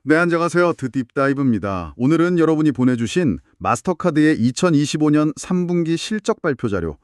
네, 안녕하세요. 드딥다이브입니다. 오늘은 여러분이 보내주신 마스터카드의 2025년 3분기 실적 발표 자료,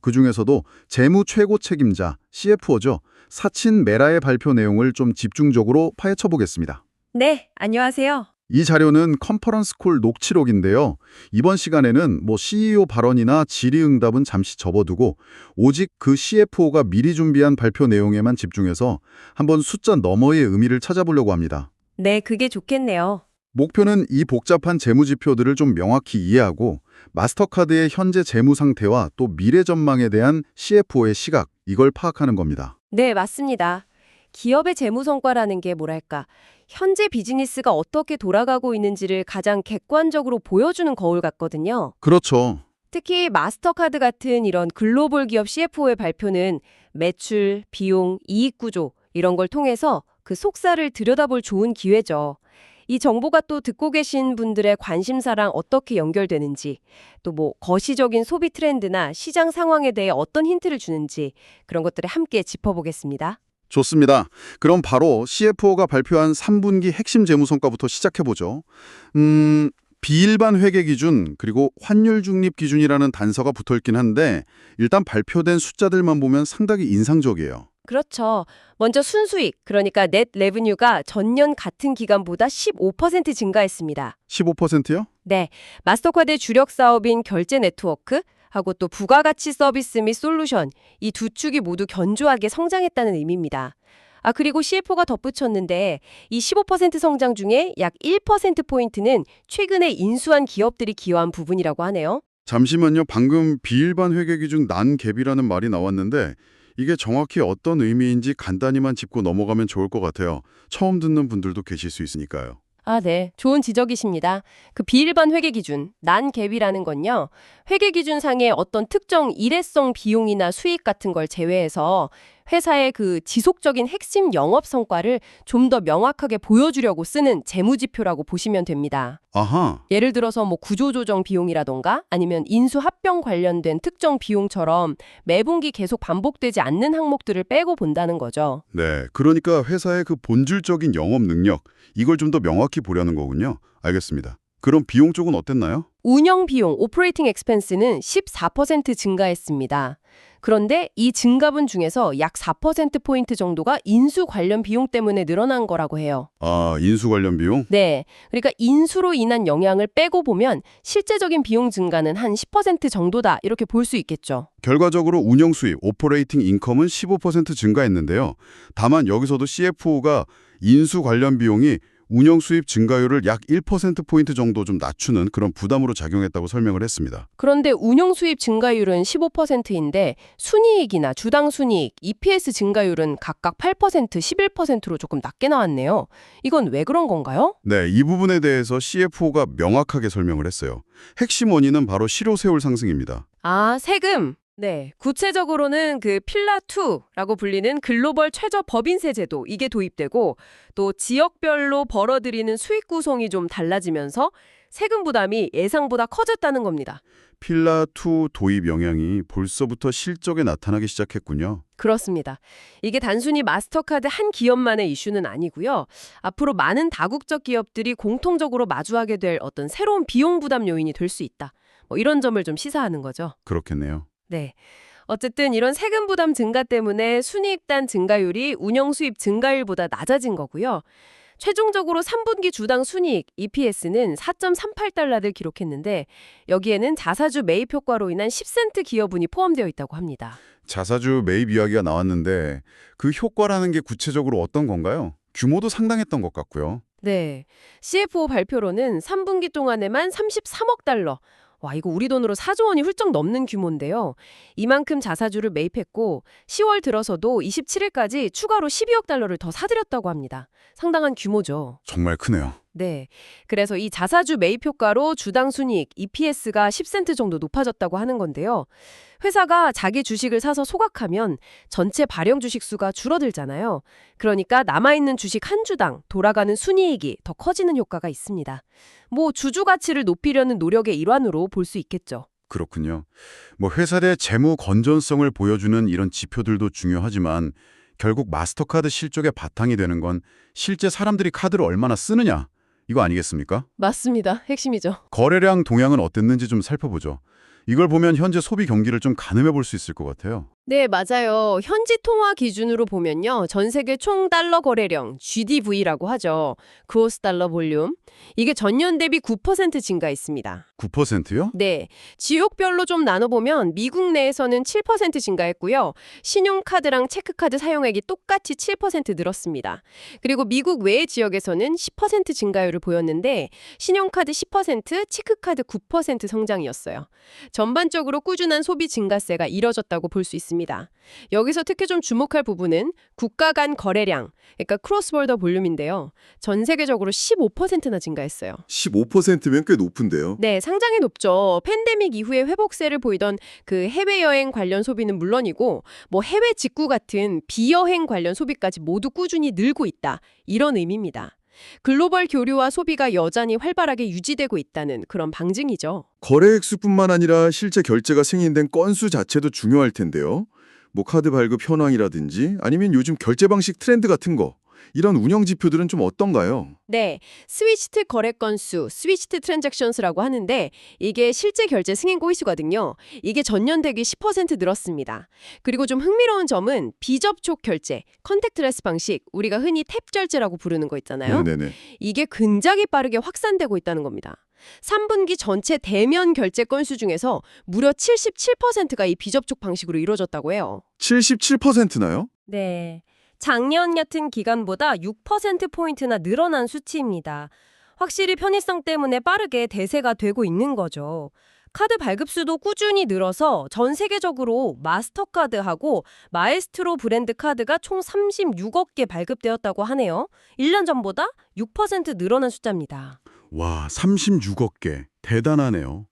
그중에서도 재무 최고 책임자, CFO죠. 사친 메라의 발표 내용을 좀 집중적으로 파헤쳐 보겠습니다. 네, 안녕하세요. 이 자료는 컨퍼런스 콜 녹취록인데요. 이번 시간에는 CEO 발언이나 질의응답은 잠시 접어두고 오직 그 CFO가 미리 준비한 발표 내용에만 집중해서 한번 숫자 너머의 의미를 찾아보려고 합니다. 네, 그게 좋겠네요. 목표는 이 복잡한 재무 지표들을 좀 명확히 이해하고 마스터카드의 현재 재무 상태와 또 미래 전망에 대한 CFO의 시각, 이걸 파악하는 겁니다. 네, 맞습니다. 기업의 재무 성과라는 게 뭐랄까, 현재 비즈니스가 어떻게 돌아가고 있는지를 가장 객관적으로 보여주는 거울 같거든요. 그렇죠. 특히 마스터카드 같은 이런 글로벌 기업 CFO의 발표는 매출, 비용, 이익 구조 이런 걸 통해서 그 속살을 들여다볼 좋은 기회죠. 이 정보가 또 듣고 계신 분들의 관심사랑 어떻게 연결되는지, 또 뭐 거시적인 소비 트렌드나 시장 상황에 대해 어떤 힌트를 주는지 그런 것들을 함께 짚어보겠습니다. 좋습니다. 그럼 바로 CFO가 발표한 3분기 핵심 재무 성과부터 시작해보죠. 비일반 회계 기준 그리고 환율 중립 기준이라는 단서가 붙어있긴 한데 일단 발표된 숫자들만 보면 상당히 인상적이에요. 그렇죠. 먼저 순수익, 그러니까 넷 레브뉴가 전년 같은 기간보다 15% 증가했습니다. 15%요? 네, 마스터카드의 주력 사업인 결제 네트워크 하고 또 부가가치 서비스 및 솔루션, 이 두 축이 모두 견조하게 성장했다는 의미입니다. 그리고 CFO가 덧붙였는데 이 15% 성장 중에 약 1%포인트는 최근에 인수한 기업들이 기여한 부분이라고 하네요. 잠시만요. 방금 비일반 회계 기준 난갭이라는 말이 나왔는데 이게 정확히 어떤 의미인지 간단히만 짚고 넘어가면 좋을 것 같아요. 처음 듣는 분들도 계실 수 있으니까요. 네. 좋은 지적이십니다. 그 비일반 회계 기준, 난갭이라는 건요. 회계 기준상의 어떤 특정 일회성 비용이나 수익 같은 걸 제외해서 회사의 그 지속적인 핵심 영업 성과를 좀 더 명확하게 보여주려고 쓰는 재무지표라고 보시면 됩니다. 아하. 예를 들어서 뭐 구조조정 비용이라던가 아니면 인수 합병 관련된 특정 비용처럼 매분기 계속 반복되지 않는 항목들을 빼고 본다는 거죠. 네, 그러니까 회사의 그 본질적인 영업 능력, 이걸 좀 더 명확히 보려는 거군요. 알겠습니다. 그럼 비용 쪽은 어땠나요? 운영 비용, 오퍼레이팅 엑스펜스는 14% 증가했습니다. 그런데 이 증가분 중에서 약 4%포인트 정도가 인수 관련 비용 때문에 늘어난 거라고 해요. 인수 관련 비용? 네. 그러니까 인수로 인한 영향을 빼고 보면 실제적인 비용 증가는 한 10% 정도다 이렇게 볼 수 있겠죠. 결과적으로 운영 수입, 오퍼레이팅 인컴은 15% 증가했는데요. 다만 여기서도 CFO가 인수 관련 비용이 운영 수입 증가율을 약 1%포인트 정도 좀 낮추는 그런 부담으로 작용했다고 설명을 했습니다. 그런데 운용 수입 증가율은 15%인데 순이익이나 주당 순이익, EPS 증가율은 각각 8%, 11%로 조금 낮게 나왔네요. 이건 왜 그런 건가요? 네, 이 부분에 대해서 CFO가 명확하게 설명을 했어요. 핵심 원인은 바로 실효세율 상승입니다. 세금. 네, 구체적으로는 그 필라2라고 불리는 글로벌 최저 법인세 제도 이게 도입되고 또 지역별로 벌어들이는 수익 구성이 좀 달라지면서 세금 부담이 예상보다 커졌다는 겁니다. 필라2 도입 영향이 벌써부터 실적에 나타나기 시작했군요. 그렇습니다. 이게 단순히 마스터카드 한 기업만의 이슈는 아니고요. 앞으로 많은 다국적 기업들이 공통적으로 마주하게 될 어떤 새로운 비용 부담 요인이 될 수 있다. 뭐 이런 점을 좀 시사하는 거죠. 그렇겠네요. 네. 어쨌든 이런 세금 부담 증가 때문에 순이익단 증가율이 운영 수입 증가율보다 낮아진 거고요. 최종적으로 3분기 주당 순이익 EPS는 4.38달러를 기록했는데 여기에는 자사주 매입 효과로 인한 10센트 기여분이 포함되어 있다고 합니다. 자사주 매입 이야기가 나왔는데 그 효과라는 게 구체적으로 어떤 건가요? 규모도 상당했던 것 같고요. 네. CFO 발표로는 3분기 동안에만 33억 달러. 와, 이거 우리 돈으로 4조 원이 훌쩍 넘는 규모인데요. 이만큼 자사주를 매입했고 10월 들어서도 27일까지 추가로 12억 달러를 더 사들였다고 합니다. 상당한 규모죠. 정말 크네요. 네. 그래서 이 자사주 매입 효과로 주당 순이익, EPS가 10센트 정도 높아졌다고 하는 건데요. 회사가 자기 주식을 사서 소각하면 전체 발행 주식 수가 줄어들잖아요. 그러니까 남아있는 주식 한 주당 돌아가는 순이익이 더 커지는 효과가 있습니다. 뭐 주주 가치를 높이려는 노력의 일환으로 볼 수 있겠죠. 그렇군요. 뭐 회사 내 재무 건전성을 보여주는 이런 지표들도 중요하지만 결국 마스터카드 실적의 바탕이 되는 건 실제 사람들이 카드를 얼마나 쓰느냐, 이거 아니겠습니까? 맞습니다. 핵심이죠. 거래량 동향은 어땠는지 좀 살펴보죠. 이걸 보면 현재 소비 경기를 좀 가늠해 볼 수 있을 것 같아요. 네, 맞아요. 현지 통화 기준으로 보면요. 전 세계 총 달러 거래량, GDV라고 하죠. 그로스 달러 볼륨. 이게 전년 대비 9% 증가했습니다. 9%요? 네, 지역별로 좀 나눠보면 미국 내에서는 7% 증가했고요. 신용카드랑 체크카드 사용액이 똑같이 7% 늘었습니다. 그리고 미국 외 지역에서는 10% 증가율을 보였는데 신용카드 10%, 체크카드 9% 성장이었어요. 전반적으로 꾸준한 소비 증가세가 이뤄졌다고 볼 수 있습니다. 여기서 특히 좀 주목할 부분은 국가 간 거래량, 그러니까 크로스보더 볼륨인데요. 전 세계적으로 15%나 증가했어요. 15%면 꽤 높은데요. 네, 상당히 높죠. 팬데믹 이후에 회복세를 보이던 그 해외여행 관련 소비는 물론이고 뭐 해외 직구 같은 비여행 관련 소비까지 모두 꾸준히 늘고 있다. 이런 의미입니다. 글로벌 교류와 소비가 여전히 활발하게 유지되고 있다는 그런 방증이죠. 거래액 수뿐만 아니라 실제 결제가 승인된 건수 자체도 중요할 텐데요. 뭐 카드 발급 현황이라든지 아니면 요즘 결제 방식 트렌드 같은 거, 이런 운영 지표들은 좀 어떤가요? 네, 스위치트 거래 건수, 스위치트 트랜잭션스라고 하는데 이게 실제 결제 승인 고의수거든요. 이게 전년 대비 10% 늘었습니다. 그리고 좀 흥미로운 점은 비접촉 결제, 컨택트레스 방식, 우리가 흔히 탭 결제라고 부르는 거 있잖아요. 네네. 이게 굉장히 빠르게 확산되고 있다는 겁니다. 3분기 전체 대면 결제 건수 중에서 무려 77%가 이 비접촉 방식으로 이루어졌다고 해요. 77%나요? 네. 작년 같은 기간보다 6%포인트나 늘어난 수치입니다. 확실히 편의성 때문에 빠르게 대세가 되고 있는 거죠. 카드 발급수도 꾸준히 늘어서 전 세계적으로 마스터카드하고 마에스트로 브랜드 카드가 총 36억 개 발급되었다고 하네요. 1년 전보다 6% 늘어난 숫자입니다. 와, 36억 개. 대단하네요.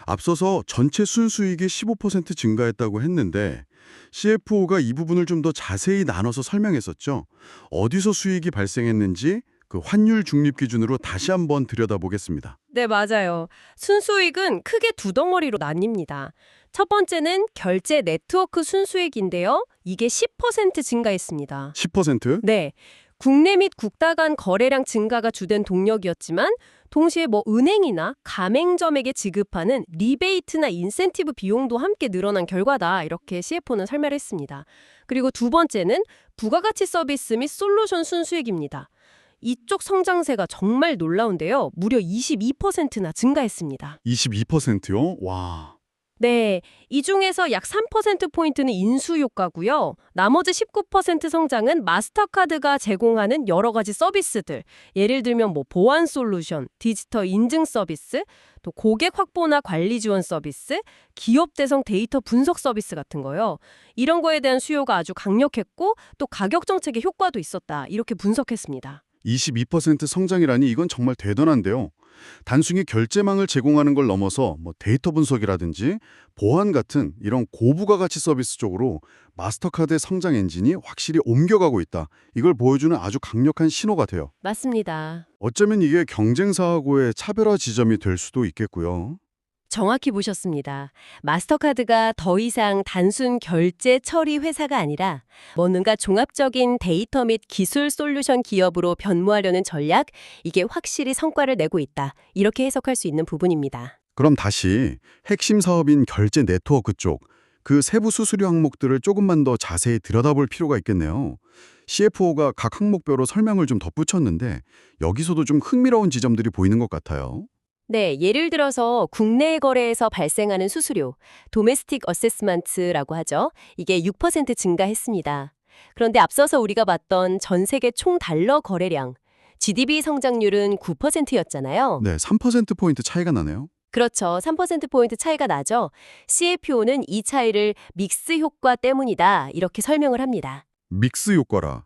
앞서서 전체 순수익이 15% 증가했다고 했는데 CFO가 이 부분을 좀 더 자세히 나눠서 설명했었죠. 어디서 수익이 발생했는지 그 환율 중립 기준으로 다시 한번 들여다보겠습니다. 네, 맞아요. 순수익은 크게 두 덩어리로 나뉩니다. 첫 번째는 결제 네트워크 순수익인데요. 이게 10% 증가했습니다. 10%? 네. 국내 및 국가 간 거래량 증가가 주된 동력이었지만 동시에 뭐 은행이나 가맹점에게 지급하는 리베이트나 인센티브 비용도 함께 늘어난 결과다. 이렇게 CFO는 설명했습니다. 그리고 두 번째는 부가가치 서비스 및 솔루션 순수익입니다. 이쪽 성장세가 정말 놀라운데요. 무려 22%나 증가했습니다. 22%요? 와. 네, 이 중에서 약 3%포인트는 인수 효과고요. 나머지 19% 성장은 마스터카드가 제공하는 여러 가지 서비스들, 예를 들면 뭐 보안 솔루션, 디지털 인증 서비스, 또 고객 확보나 관리 지원 서비스, 기업 대상 데이터 분석 서비스 같은 거요. 이런 거에 대한 수요가 아주 강력했고 또 가격 정책의 효과도 있었다. 이렇게 분석했습니다. 22% 성장이라니 이건 정말 대단한데요. 단순히 결제망을 제공하는 걸 넘어서 뭐 데이터 분석이라든지 보안 같은 이런 고부가가치 서비스 쪽으로 마스터카드의 성장 엔진이 확실히 옮겨가고 있다. 이걸 보여주는 아주 강력한 신호 같아요. 맞습니다. 어쩌면 이게 경쟁사하고의 차별화 지점이 될 수도 있겠고요. 정확히 보셨습니다. 마스터카드가 더 이상 단순 결제 처리 회사가 아니라 뭔가 종합적인 데이터 및 기술 솔루션 기업으로 변모하려는 전략, 이게 확실히 성과를 내고 있다. 이렇게 해석할 수 있는 부분입니다. 그럼 다시 핵심 사업인 결제 네트워크 쪽, 그 세부 수수료 항목들을 조금만 더 자세히 들여다볼 필요가 있겠네요. CFO가 각 항목별로 설명을 좀 덧붙였는데 여기서도 좀 흥미로운 지점들이 보이는 것 같아요. 네, 예를 들어서 국내 거래에서 발생하는 수수료, 도메스틱 어세스먼트라고 하죠. 이게 6% 증가했습니다. 그런데 앞서서 우리가 봤던 전 세계 총 달러 거래량, GDP 성장률은 9%였잖아요. 네, 3%포인트 차이가 나네요. 그렇죠. 3%포인트 차이가 나죠. CFO는 이 차이를 믹스 효과 때문이다. 이렇게 설명을 합니다. 믹스 효과라.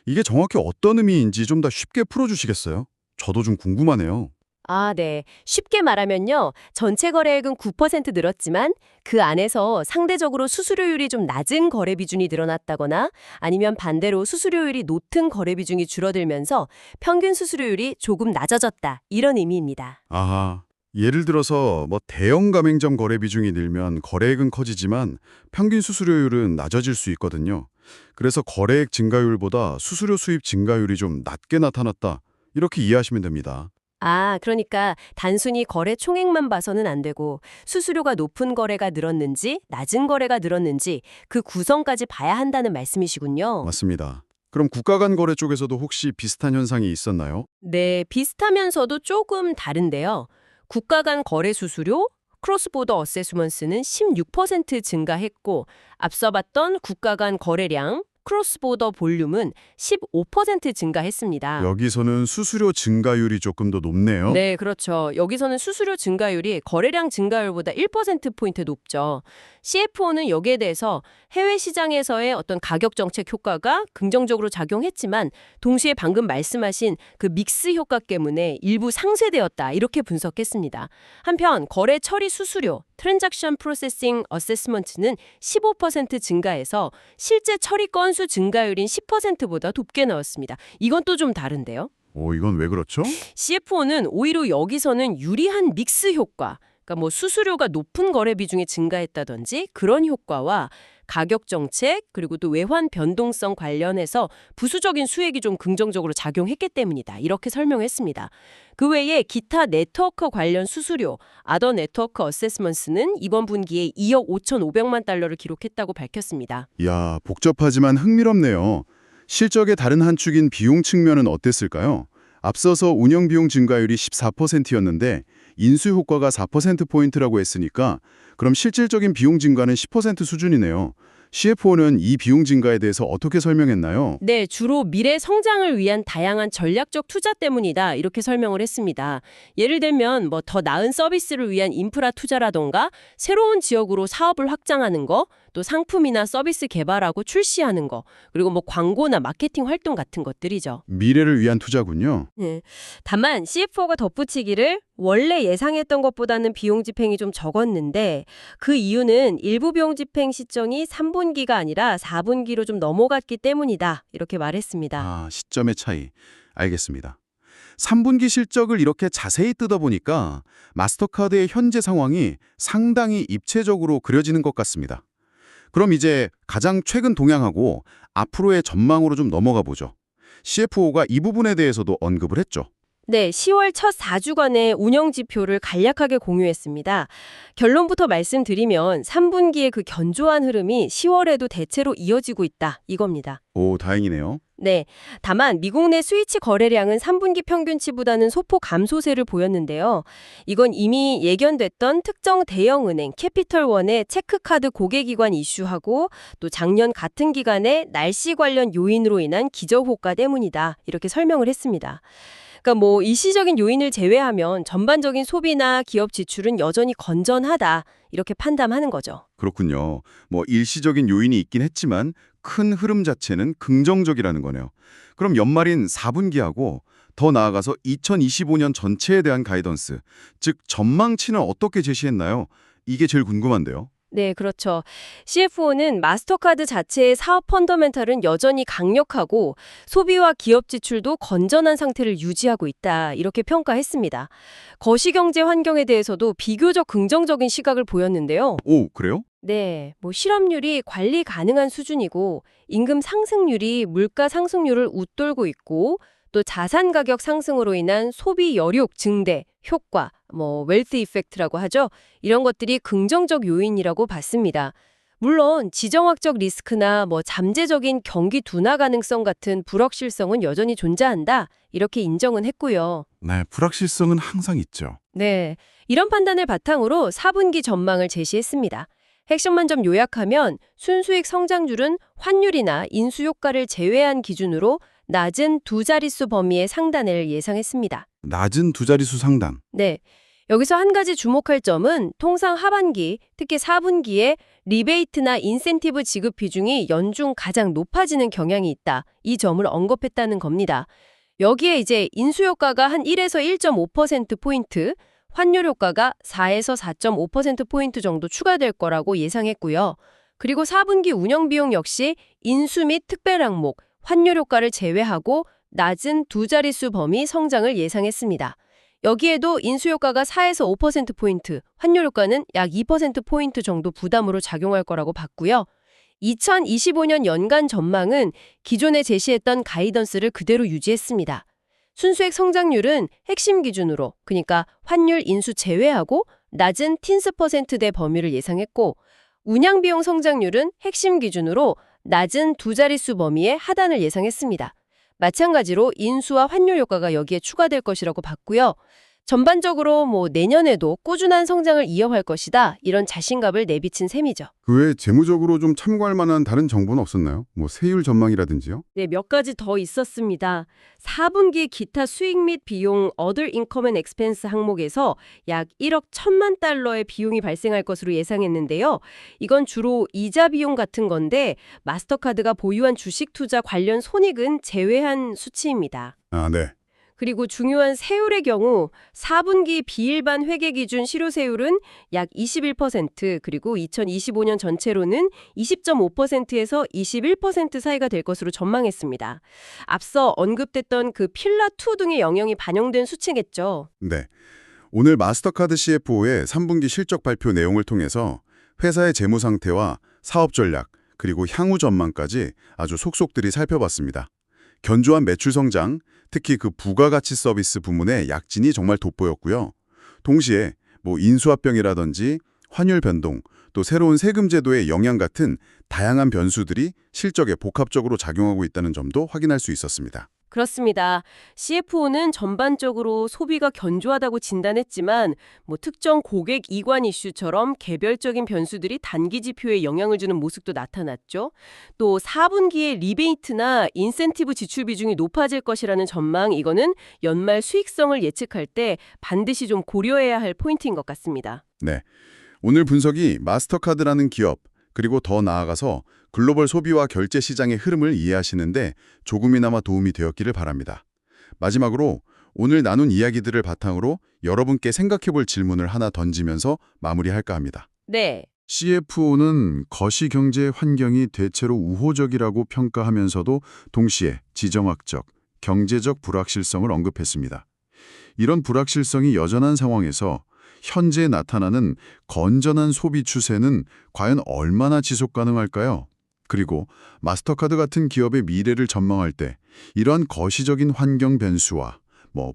이게 정확히 어떤 의미인지 좀 더 쉽게 풀어주시겠어요? 저도 좀 궁금하네요. 아, 네. 쉽게 말하면요. 전체 거래액은 9% 늘었지만 그 안에서 상대적으로 수수료율이 좀 낮은 거래 비중이 늘어났다거나 아니면 반대로 수수료율이 높은 거래 비중이 줄어들면서 평균 수수료율이 조금 낮아졌다. 이런 의미입니다. 아하, 예를 들어서 대형 가맹점 거래 비중이 늘면 거래액은 커지지만 평균 수수료율은 낮아질 수 있거든요. 그래서 거래액 증가율보다 수수료 수입 증가율이 좀 낮게 나타났다. 이렇게 이해하시면 됩니다. 아, 그러니까 단순히 거래 총액만 봐서는 안 되고 수수료가 높은 거래가 늘었는지 낮은 거래가 늘었는지 그 구성까지 봐야 한다는 말씀이시군요. 맞습니다. 그럼 국가 간 거래 쪽에서도 혹시 비슷한 현상이 있었나요? 네, 비슷하면서도 조금 다른데요. 국가 간 거래 수수료, 크로스보더 어세스먼스는 16% 증가했고 앞서 봤던 국가 간 거래량, 크로스보더 볼륨은 15% 증가했습니다. 여기서는 수수료 증가율이 조금 더 높네요. 네, 그렇죠. 여기서는 수수료 증가율이 거래량 증가율보다 1%포인트 높죠. CFO는 여기에 대해서 해외 시장에서의 어떤 가격 정책 효과가 긍정적으로 작용했지만 동시에 방금 말씀하신 그 믹스 효과 때문에 일부 상쇄되었다 이렇게 분석했습니다. 한편 거래 처리 수수료, 트랜잭션 프로세싱 어세스먼트는 15% 증가해서 실제 처리 건수 증가율인 10%보다 높게 나왔습니다. 이건 또 좀 다른데요. 이건 왜 그렇죠? CFO는 오히려 여기서는 유리한 믹스 효과, 그러니까 수수료가 높은 거래 비중이 증가했다든지 그런 효과와 가격 정책 그리고 또 외환 변동성 관련해서 부수적인 수익이 좀 긍정적으로 작용했기 때문이다. 이렇게 설명했습니다. 그 외에 기타 네트워크 관련 수수료, 아더 네트워크 어세스먼스는 이번 분기에 2억 5,500만 달러를 기록했다고 밝혔습니다. 이야, 복잡하지만 흥미롭네요. 실적의 다른 한 축인 비용 측면은 어땠을까요? 앞서서 운영 비용 증가율이 14%였는데 인수 효과가 4%포인트라고 했으니까 그럼 실질적인 비용 증가는 10% 수준이네요. CFO는 이 비용 증가에 대해서 어떻게 설명했나요? 네, 주로 미래 성장을 위한 다양한 전략적 투자 때문이다. 이렇게 설명을 했습니다. 예를 들면 더 나은 서비스를 위한 인프라 투자라던가 새로운 지역으로 사업을 확장하는 거, 또 상품이나 서비스 개발하고 출시하는 거, 그리고 광고나 마케팅 활동 같은 것들이죠. 미래를 위한 투자군요. 네. 다만 CFO가 덧붙이기를 원래 예상했던 것보다는 비용 집행이 좀 적었는데 그 이유는 일부 비용 집행 시점이 3분기가 아니라 4분기로 좀 넘어갔기 때문이다. 이렇게 말했습니다. 시점의 차이. 알겠습니다. 3분기 실적을 이렇게 자세히 뜯어보니까 마스터카드의 현재 상황이 상당히 입체적으로 그려지는 것 같습니다. 그럼 이제 가장 최근 동향하고 앞으로의 전망으로 좀 넘어가 보죠. CFO가 이 부분에 대해서도 언급을 했죠. 네, 10월 첫 4주간의 운영 지표를 간략하게 공유했습니다. 결론부터 말씀드리면 3분기의 그 견조한 흐름이 10월에도 대체로 이어지고 있다. 이겁니다. 오, 다행이네요. 네, 다만 미국 내 스위치 거래량은 3분기 평균치보다는 소폭 감소세를 보였는데요. 이건 이미 예견됐던 특정 대형은행 캐피털원의 체크카드 고객기관 이슈하고 또 작년 같은 기간에 날씨 관련 요인으로 인한 기저효과 때문이다. 이렇게 설명을 했습니다. 그러니까 일시적인 요인을 제외하면 전반적인 소비나 기업 지출은 여전히 건전하다. 이렇게 판단하는 거죠. 그렇군요. 일시적인 요인이 있긴 했지만 큰 흐름 자체는 긍정적이라는 거네요. 그럼 연말인 4분기하고 더 나아가서 2025년 전체에 대한 가이던스, 즉 전망치는 어떻게 제시했나요? 이게 제일 궁금한데요. 네, 그렇죠. CFO는 마스터카드 자체의 사업 펀더멘탈은 여전히 강력하고 소비와 기업 지출도 건전한 상태를 유지하고 있다. 이렇게 평가했습니다. 거시경제 환경에 대해서도 비교적 긍정적인 시각을 보였는데요. 오, 그래요? 네, 실업률이 관리 가능한 수준이고 임금 상승률이 물가 상승률을 웃돌고 있고 또 자산 가격 상승으로 인한 소비 여력 증대 효과, 웰스 이펙트라고 하죠. 이런 것들이 긍정적 요인이라고 봤습니다. 물론 지정학적 리스크나 잠재적인 경기 둔화 가능성 같은 불확실성은 여전히 존재한다. 이렇게 인정은 했고요. 네, 불확실성은 항상 있죠. 네, 이런 판단을 바탕으로 4분기 전망을 제시했습니다. 핵심만 좀 요약하면 순수익 성장률은 환율이나 인수 효과를 제외한 기준으로 낮은 두 자릿수 범위의 상단을 예상했습니다. 낮은 두 자릿수 상단. 네. 여기서 한 가지 주목할 점은 통상 하반기, 특히 4분기에 리베이트나 인센티브 지급 비중이 연중 가장 높아지는 경향이 있다. 이 점을 언급했다는 겁니다. 여기에 이제 인수 효과가 한 1에서 1.5%포인트, 환율 효과가 4에서 4.5%포인트 정도 추가될 거라고 예상했고요. 그리고 4분기 운영 비용 역시 인수 및 특별 항목, 환율 효과를 제외하고 낮은 두 자릿수 범위 성장을 예상했습니다. 여기에도 인수효과가 4에서 5%포인트, 환율효과는 약 2%포인트 정도 부담으로 작용할 거라고 봤고요. 2025년 연간 전망은 기존에 제시했던 가이던스를 그대로 유지했습니다. 순수액 성장률은 핵심 기준으로, 그러니까 환율 인수 제외하고 낮은 틴스 퍼센트대 범위를 예상했고, 운양비용 성장률은 핵심 기준으로 낮은 두 자릿수 범위의 하단을 예상했습니다. 마찬가지로 인수와 환율 효과가 여기에 추가될 것이라고 봤고요. 전반적으로 내년에도 꾸준한 성장을 이어갈 것이다. 이런 자신감을 내비친 셈이죠. 그 외에 재무적으로 좀 참고할 만한 다른 정보는 없었나요? 세율 전망이라든지요? 네, 몇 가지 더 있었습니다. 4분기 기타 수익 및 비용 Other Income and Expense 항목에서 약 1억 1천만 달러의 비용이 발생할 것으로 예상했는데요. 이건 주로 이자 비용 같은 건데 마스터카드가 보유한 주식 투자 관련 손익은 제외한 수치입니다. 아, 네. 그리고 중요한 세율의 경우 4분기 비일반 회계 기준 실효세율은 약 21%, 그리고 2025년 전체로는 20.5%에서 21% 사이가 될 것으로 전망했습니다. 앞서 언급됐던 그 필라2 등의 영향이 반영된 수치겠죠. 네. 오늘 마스터카드 CFO의 3분기 실적 발표 내용을 통해서 회사의 재무 상태와 사업 전략, 그리고 향후 전망까지 아주 속속들이 살펴봤습니다. 견조한 매출 성장, 특히 그 부가가치 서비스 부문의 약진이 정말 돋보였고요. 동시에 인수합병이라든지 환율 변동, 또 새로운 세금 제도의 영향 같은 다양한 변수들이 실적에 복합적으로 작용하고 있다는 점도 확인할 수 있었습니다. 그렇습니다. CFO는 전반적으로 소비가 견조하다고 진단했지만 특정 고객 이관 이슈처럼 개별적인 변수들이 단기 지표에 영향을 주는 모습도 나타났죠. 또 4분기에 리베이트나 인센티브 지출 비중이 높아질 것이라는 전망, 이거는 연말 수익성을 예측할 때 반드시 좀 고려해야 할 포인트인 것 같습니다. 네. 오늘 분석이 마스터카드라는 기업, 그리고 더 나아가서 글로벌 소비와 결제 시장의 흐름을 이해하시는데 조금이나마 도움이 되었기를 바랍니다. 마지막으로 오늘 나눈 이야기들을 바탕으로 여러분께 생각해볼 질문을 하나 던지면서 마무리할까 합니다. 네. CFO는 거시경제 환경이 대체로 우호적이라고 평가하면서도 동시에 지정학적, 경제적 불확실성을 언급했습니다. 이런 불확실성이 여전한 상황에서 현재 나타나는 건전한 소비 추세는 과연 얼마나 지속 가능할까요? 그리고 마스터카드 같은 기업의 미래를 전망할 때 이러한 거시적인 환경 변수와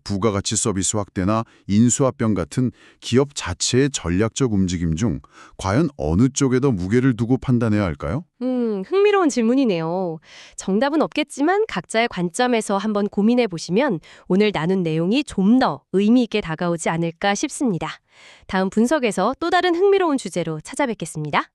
부가가치 서비스 확대나 인수합병 같은 기업 자체의 전략적 움직임 중 과연 어느 쪽에 더 무게를 두고 판단해야 할까요? 흥미로운 질문이네요. 정답은 없겠지만 각자의 관점에서 한번 고민해 보시면 오늘 나눈 내용이 좀 더 의미 있게 다가오지 않을까 싶습니다. 다음 분석에서 또 다른 흥미로운 주제로 찾아뵙겠습니다.